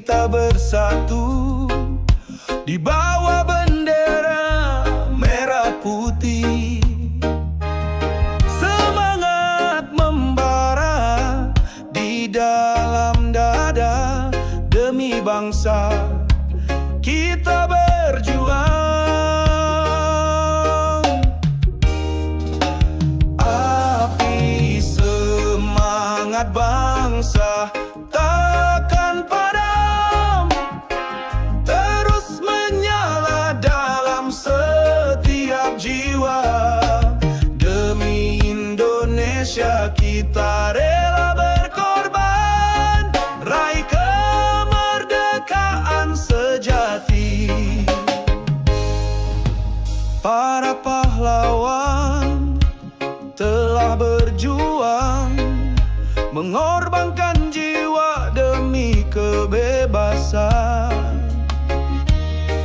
kita bersatu di bawah bendera merah putih. Semangat membara di dalam dada, demi bangsa kita berjuang. Api semangat bangsa takkan padam, terus menyala dalam setiap jiwa. Demi Indonesia kita rela berkorban, raih kemerdekaan sejati. Para pahlawan telah berjuang, mengorbankan jiwa demi kebebasan.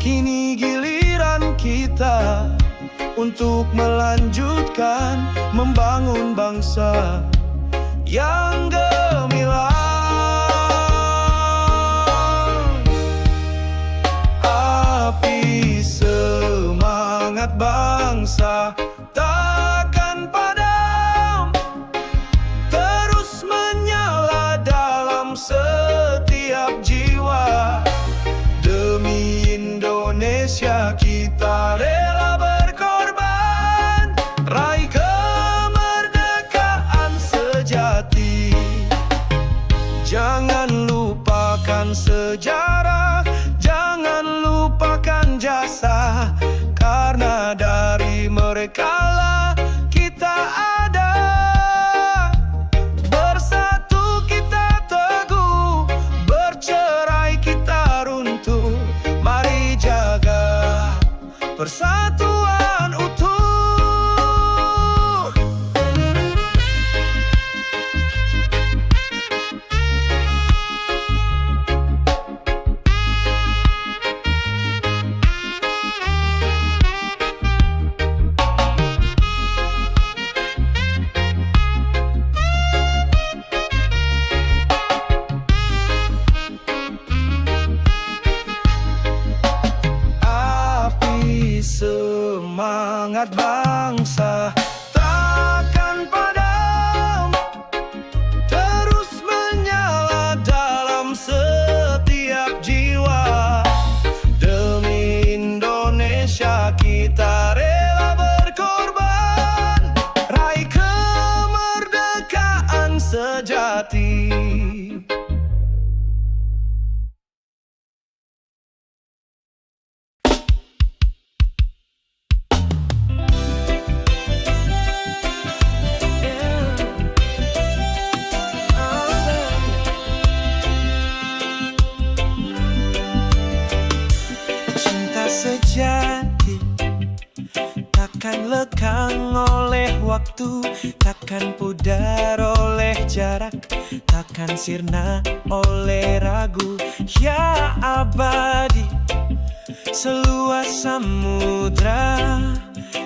Kini giliran kita untuk melanjutkan membangun bangsa yang gemilang. Api semangat bangsa takkan padam, terus menyala dalam setiap jiwa. Demi Indonesia kita rela berkorban, raih kemerdekaan sejati. Jangan lupakan sejarah, jangan lupakan jasa, karena dari merekalah kita ada. Bersatu kita teguh, bercerai kita runtuh. Mari jaga persatuan utuh. Semangat bangsa takkan padam, terus menyala dalam setiap jiwa. Demi Indonesia kita rela berkorban, raih kemerdekaan sejati. Sejati takkan lekang oleh waktu, takkan pudar oleh jarak, takkan sirna oleh ragu. Ya abadi seluas samudra,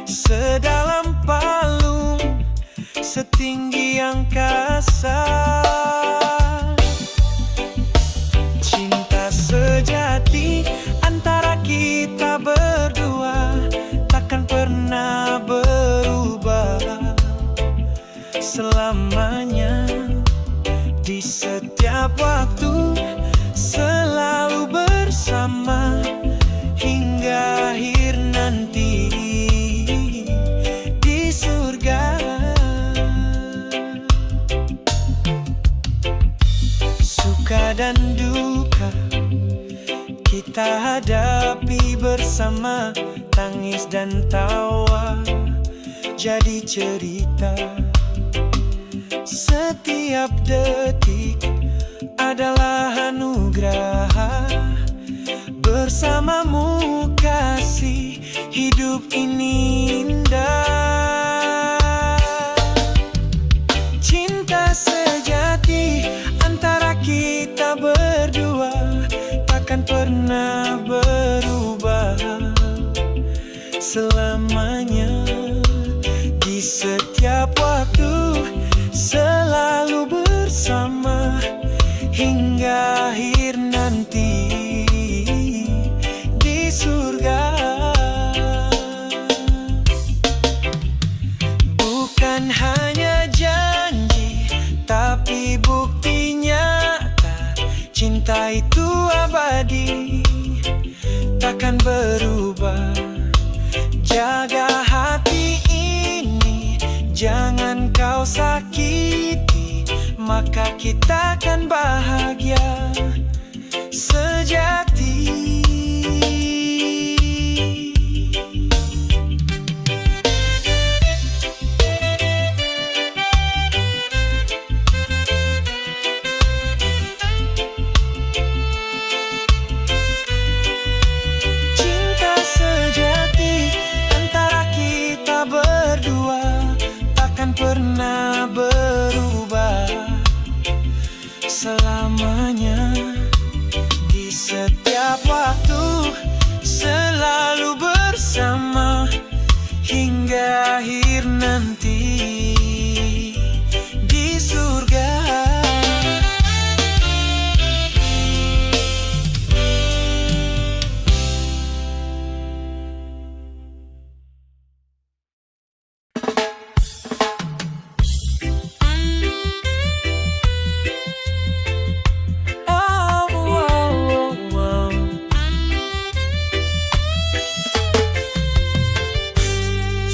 sedalam palung, setinggi angkasa. Cinta sejati antara kita berdua takkan pernah berubah selamanya. Di setiap waktu selalu bersama hingga akhir nanti di surga. Suka dan duka kita hadapi bersama, tangis dan tawa jadi cerita. Setiap detik adalah anugerah, bersamamu kasih hidup ini indah. Cinta sejati antara kita berdua takkan pernah berubah selamanya. Di setiap waktu selalu bersama hingga akhir nanti itu abadi, takkan berubah. Jaga hati ini, jangan kau sakiti, maka kita akan bahagia sejati. Cinta sejati antara kita berdua takkan pernah berubah selamanya. Di setiap waktu selalu bersama hingga akhir nanti di surga.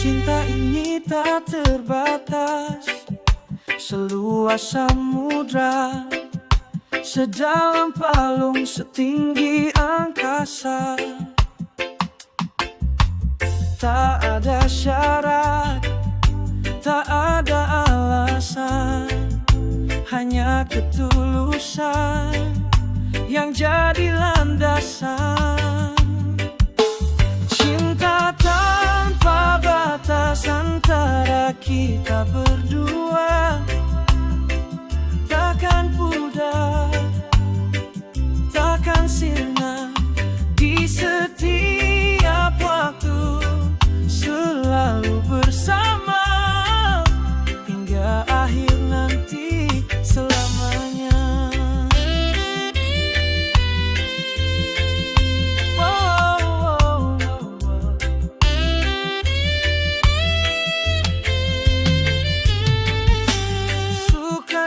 Cinta ini tak terbatas, seluas samudra, sedalam palung, setinggi angkasa. Tak ada syarat, tak ada alasan, hanya ketulusan yang jadi landasan. Cinta tanpa batas antara kita berdua takkan pudar, takkan sirna. Di setiap waktu selalu bersama hingga akhir nanti selamanya.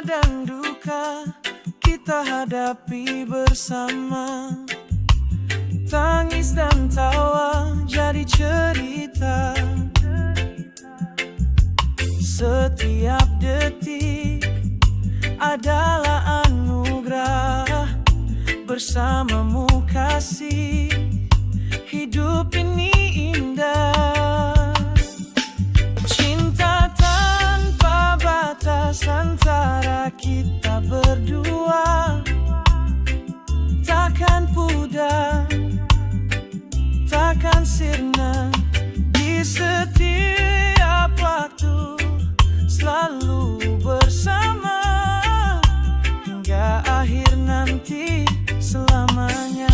Dan duka kita hadapi bersama, tangis dan tawa jadi cerita. Setiap detik adalah anugerah, bersamamu kasih, hidup ini indah. Cinta tanpa batas antara kita berdua takkan pudar, takkan sirna. Di setiap waktu selalu bersama hingga akhir nanti selamanya.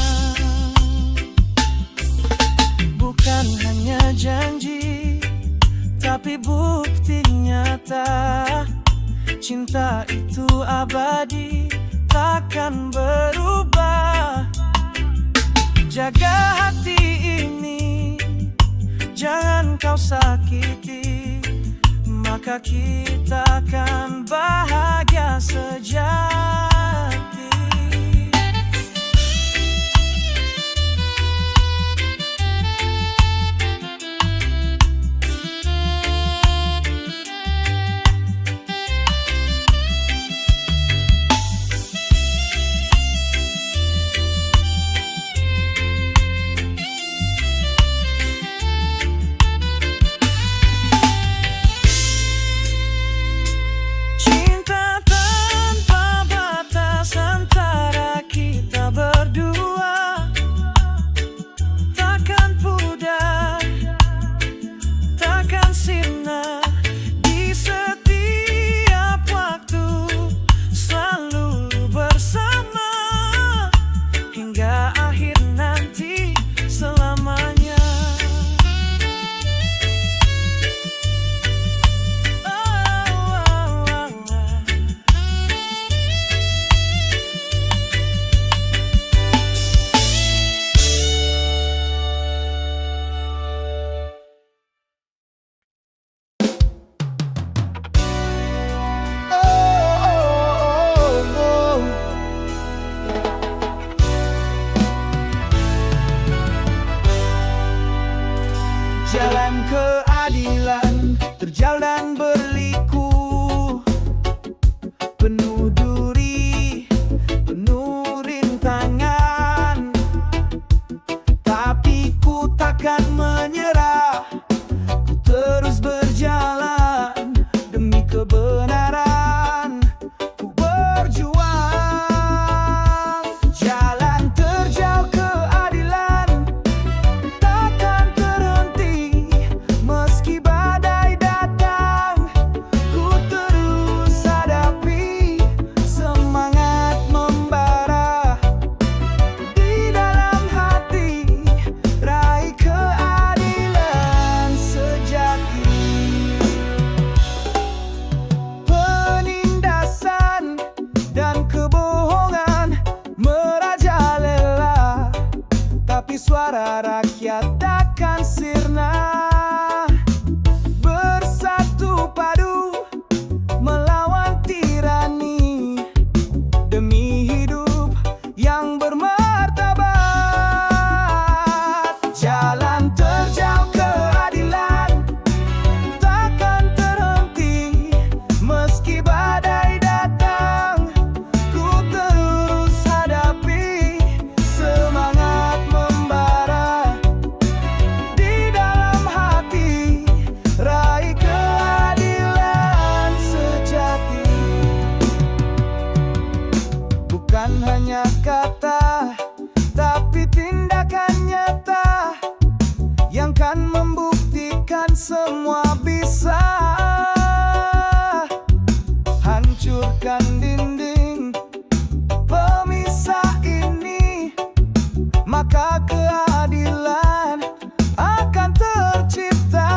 Bukan hanya janji, tapi bukti nyata. Cinta itu abadi, takkan berubah. Jaga hati ini, jangan kau sakiti, maka kita akan bahagia sejati. penuh duri, penuh rintangan, tapi ku takkan menyerah. Ku terus berjalan demi kebenaran. Ku berjuang, jalan terjal keadilan takkan terhenti meski badai datang. Ku terus hadapi, semangat membara di dalam hati, raih keadilan sejati. Penindasan dan kebohongan merajalela, tapi suara rakyat takkan sirna. Bersatu padu melawan tirani demi hidup yang bermartabat. Jalan terjal keadilan takkan terhenti meski badai datang. Ku terus hadapi, semangat membara di dalam hati, raih keadilan sejati. Bukan hanya kata, tapi tindakan nyata yang kan membuktikan semua bisa. Hancurkan dinding pemisah ini, maka keadilan akan tercipta.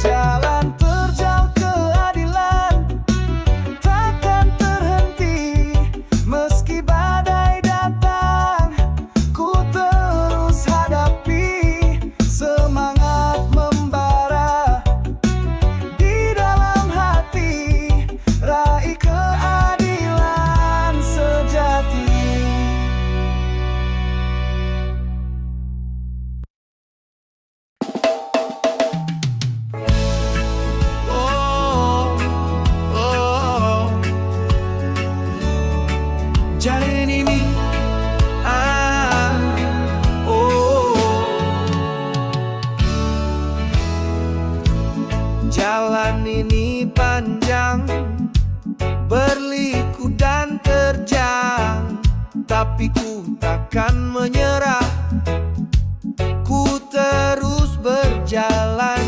Jalan terjal keadilan takkan terhenti meski badai datang. Ku terus hadapi, semangat membara di dalam hati, raih keadilan sejati. Oh, oh, jalan ini, jalan ini panjang, berliku dan terjang, tapi ku takkan menyerah. Ku terus berjalan,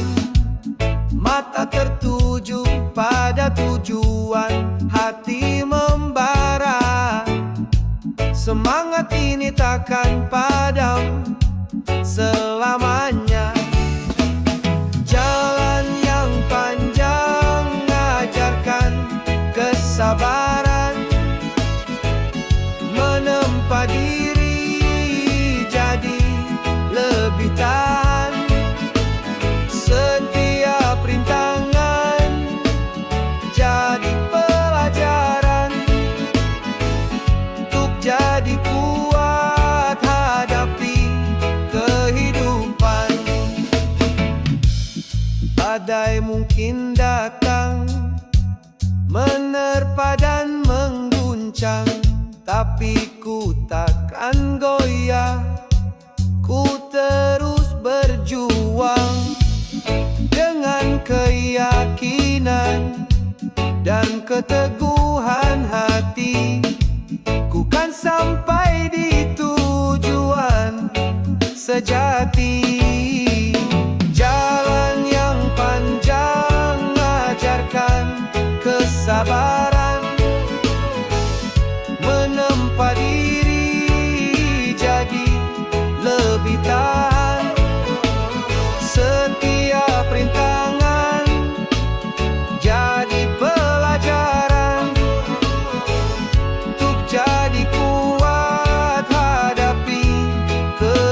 mata tertuju pada tujuan, hati membara. Semangat ini takkan padam selamanya. Jalan yang panjang mengajarkan kesabaran, menempa diri jadi lebih tahan. Setiap rintangan jadi pelajaran untuk jadi kuat hadapi kehidupan. Badai mungkin datang, menerpa dan mengguncang, tapi ku takkan goyah. Ku terus berjuang dengan keyakinan dan keteguhan hati. Ku kan sampai di tujuan sejati. Jalan yang panjang mengajarkan kesabaran, menempa diri jadi lebih tahan. Setiap rintangan jadi pelajaran untuk jadi kuat hadapi kehidupan.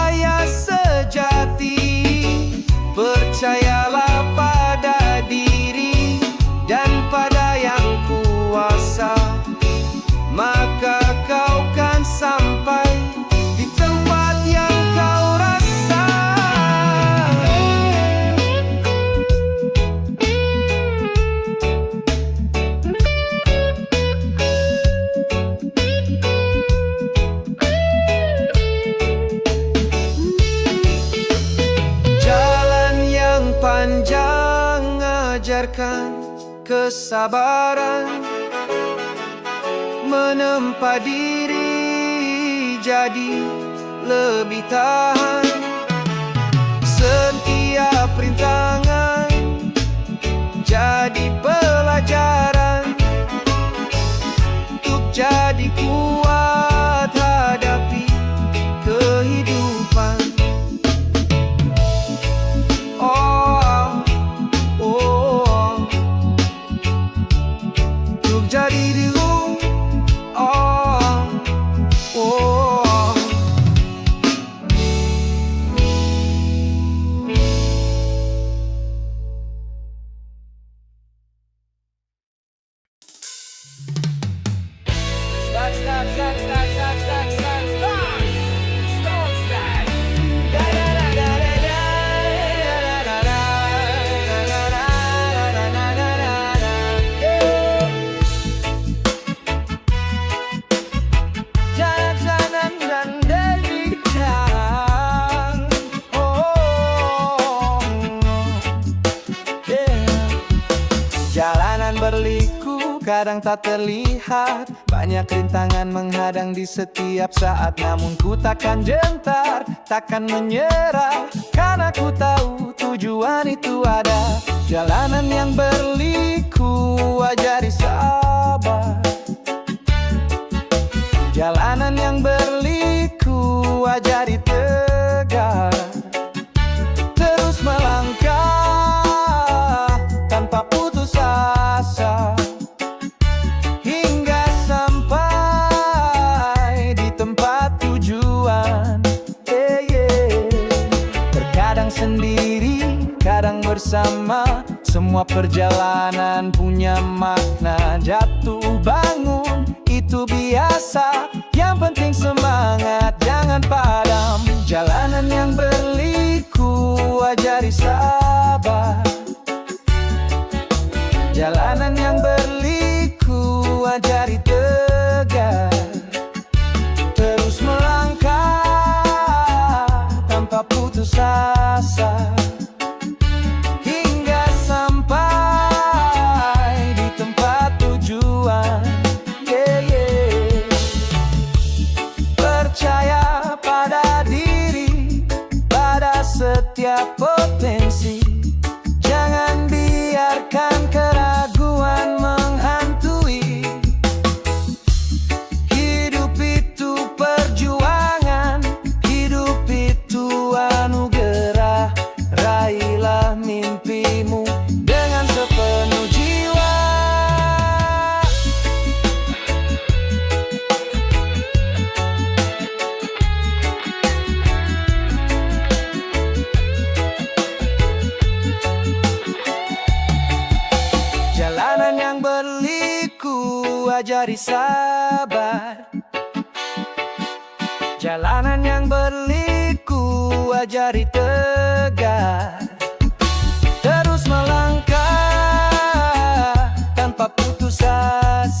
cahaya sejati. Percayalah pada diri dan pada yang kuasa, maka kau kan sampai di tempat yang kau rasa. Jalan yang panjang ajarkan kesabaran, menempa diri jadi lebih tahan. Setiap rintangan jadi pelajaran untuk jadi kuat hadapi kehidupan. Oh, oh, untuk jadi diriku. Oh, oh. Jalan-jalan dan berbincang. Oh, yeah. Jalanan berliku kadang tak terlihat, banyak rintangan menghadang di setiap saat. Namun ku takkan gentar, takkan menyerah, karena ku tahu tujuan itu ada. Jalanan yang berliku ajari sabar, jalanan yang berliku ajari tegar, terus melangkah tanpa putus asa, hingga sampai di tempat tujuan. Terkadang sendiri, kadang bersama, semua perjalanan punya makna. Jatuh bangun itu biasa, yang penting semangat jangan padam. Jalanan yang berliku ajari sabar, jalanan yang berliku ajari tegar, terus melangkah tanpa putus asa, hingga sampai di tempat tujuan. Percaya pada diri, pada setiap potensi. Jangan biarkan keraguan menghantui. Hidup itu perjuangan, hidup itu anugerah. Raihlah mimpimu dengan sepenuh jiwa. Jalanan yang berliku ajari sabar, jalanan yang berliku ajari tegar, terus melangkah tanpa putus asa,